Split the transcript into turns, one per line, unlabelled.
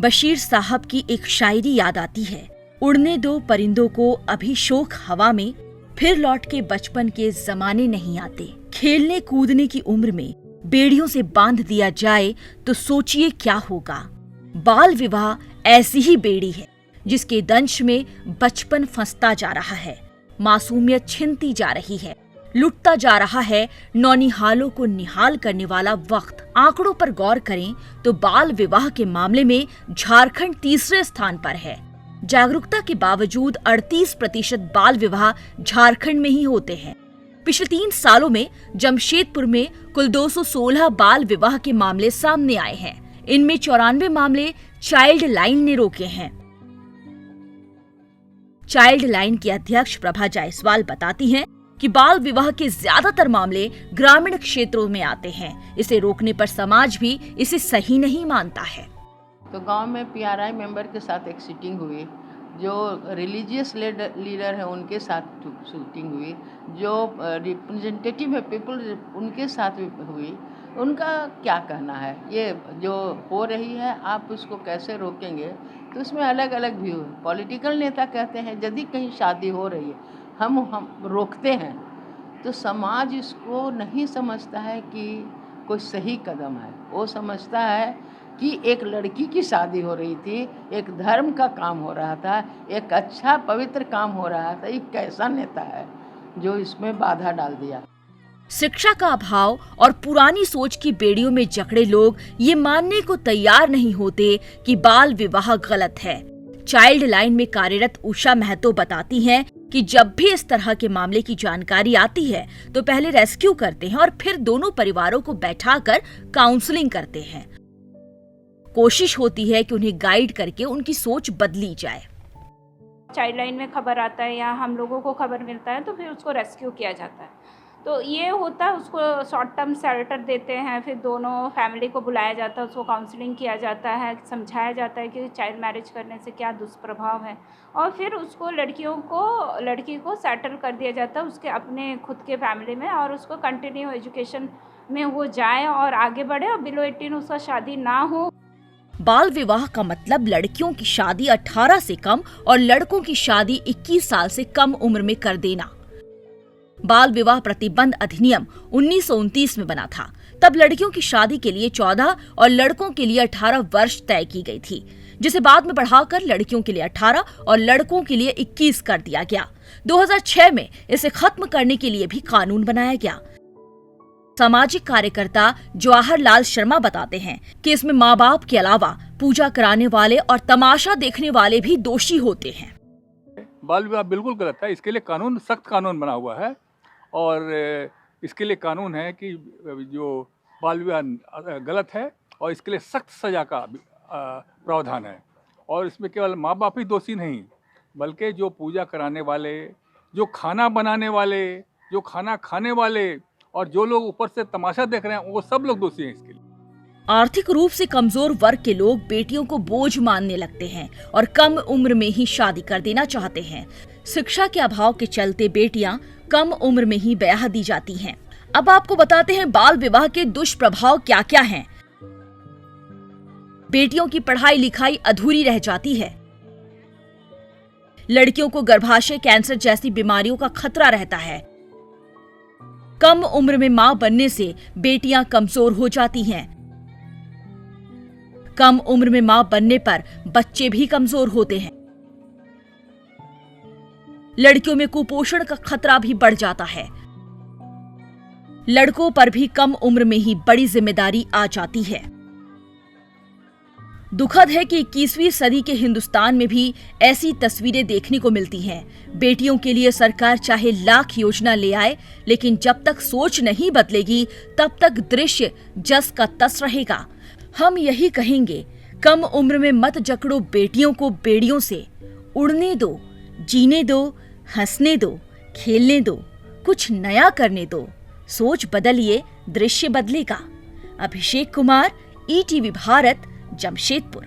बशीर साहब की एक शायरी याद आती है। उड़ने दो परिंदों को अभी शोख हवा में, फिर लौट के बचपन के जमाने नहीं आते। खेलने कूदने की उम्र में बेड़ियों से बांध दिया जाए तो सोचिए क्या होगा। बाल विवाह ऐसी ही बेड़ी है जिसके दंश में बचपन फंसता जा रहा है, मासूमियत छिनती जा रही है, लुटता जा रहा है नौनिहालों को निहाल करने वाला वक्त। आंकड़ों पर गौर करें तो बाल विवाह के मामले में झारखंड तीसरे स्थान पर है। जागरूकता के बावजूद 38% बाल विवाह झारखंड में ही होते हैं। पिछले 3 सालों में जमशेदपुर में कुल 216 बाल विवाह के मामले सामने आए हैं। इनमें 94 मामले चाइल्ड लाइन ने रोके हैं। चाइल्ड लाइन की अध्यक्ष प्रभा जायसवाल बताती हैं कि बाल विवाह के ज्यादातर मामले ग्रामीण क्षेत्रों में आते हैं। इसे रोकने पर समाज भी इसे सही नहीं मानता है।
तो गांव में पीआरआई मेंबर के साथ एक सीटिंग हुई, जो रिलीजियस लीडर है उनके साथ शूटिंग हुई, जो रिप्रेजेंटेटिव है पीपल उनके साथ भी हुई। उनका क्या कहना है, ये जो हो रही है आप उसको कैसे रोकेंगे? तो उसमें अलग अलग व्यू है। पॉलिटिकल नेता कहते हैं यदि कहीं शादी हो रही है हम रोकते हैं, तो समाज इसको नहीं समझता है कि कोई सही कदम है। वो समझता है कि एक लड़की की शादी हो रही थी, एक धर्म का काम हो रहा था, एक अच्छा पवित्र काम हो रहा था। ये कैसा नेता है जो इसमें बाधा डाल दिया?
शिक्षा का अभाव और पुरानी सोच की बेड़ियों में जकड़े लोग ये मानने को तैयार नहीं होते कि बाल विवाह गलत है। चाइल्ड लाइन में कार्यरत उषा महतो बताती हैं कि जब भी इस तरह के मामले की जानकारी आती है तो पहले रेस्क्यू करते हैं और फिर दोनों परिवारों को बैठाकर काउंसलिंग करते हैं। कोशिश होती है कि उन्हें गाइड करके उनकी सोच बदली जाए।
चाइल्ड लाइन में खबर आता है या हम लोगों को खबर मिलता है तो फिर उसको रेस्क्यू किया जाता है। तो ये होता है, उसको शॉर्ट टर्म शेल्टर देते हैं, फिर दोनों फैमिली को बुलाया जाता है, उसको काउंसलिंग किया जाता है, समझाया जाता है कि चाइल्ड मैरिज करने से क्या दुष्प्रभाव है, और फिर उसको लड़की को सेटल कर दिया जाता है उसके अपने खुद के फैमिली में, और उसको कंटिन्यू एजुकेशन में वो जाए और आगे बढ़े, और बिलो 18 उसका शादी ना हो।
बाल विवाह का मतलब लड़कियों की शादी 18 से कम और लड़कों की शादी 21 साल से कम उम्र में कर देना। बाल विवाह प्रतिबंध अधिनियम 1929 में बना था। तब लड़कियों की शादी के लिए 14 और लड़कों के लिए 18 वर्ष तय की गई थी, जिसे बाद में बढ़ाकर लड़कियों के लिए 18 और लड़कों के लिए 21 कर दिया गया। 2006 में इसे खत्म करने के लिए भी कानून बनाया गया। सामाजिक कार्यकर्ता जवाहर लाल शर्मा बताते हैं कि इसमें माँ बाप के अलावा पूजा कराने वाले और तमाशा देखने वाले भी दोषी होते हैं।
बाल विवाह बिल्कुल गलत है। इसके लिए कानून, सख्त कानून बना हुआ है, और इसके लिए कानून है कि जो बाल विवाह गलत है और इसके लिए सख्त सजा का प्रावधान है। और इसमें केवल माँ बाप ही दोषी नहीं, बल्कि जो पूजा कराने वाले, जो खाना बनाने वाले, जो खाना खाने वाले और जो लोग ऊपर से तमाशा देख रहे हैं, वो सब लोग दोषी हैं इसके लिए।
आर्थिक रूप से कमजोर वर्ग के लोग बेटियों को बोझ मानने लगते हैं और कम उम्र में ही शादी कर देना चाहते हैं। शिक्षा के अभाव के चलते बेटियां कम उम्र में ही ब्याह दी जाती हैं। अब आपको बताते हैं बाल विवाह के दुष्प्रभाव क्या क्या हैं। बेटियों की पढ़ाई लिखाई अधूरी रह जाती है। लड़कियों को गर्भाशय कैंसर जैसी बीमारियों का खतरा रहता है। कम उम्र में मां बनने से बेटियां कमजोर हो जाती हैं। कम उम्र में मां बनने पर बच्चे भी कमजोर होते हैं। लड़कियों में कुपोषण का खतरा भी बढ़ जाता है। लड़कों पर भी कम उम्र में ही बड़ी जिम्मेदारी आ जाती है। दुखद है कि 21वीं सदी के हिंदुस्तान में भी ऐसी तस्वीरें देखने को मिलती हैं। बेटियों के लिए सरकार चाहे लाख योजना ले आए, लेकिन जब तक सोच नहीं बदलेगी तब तक दृश्य जस का तस रहेगा। हम यही कहेंगे, कम उम्र में मत जकड़ो बेटियों को बेड़ियों से। उड़ने दो, जीने दो, हंसने दो, खेलने दो, कुछ नया करने दो। सोच बदलिए, दृश्य बदलेगा। अभिषेक कुमार, ETV भारत, जमशेदपुर।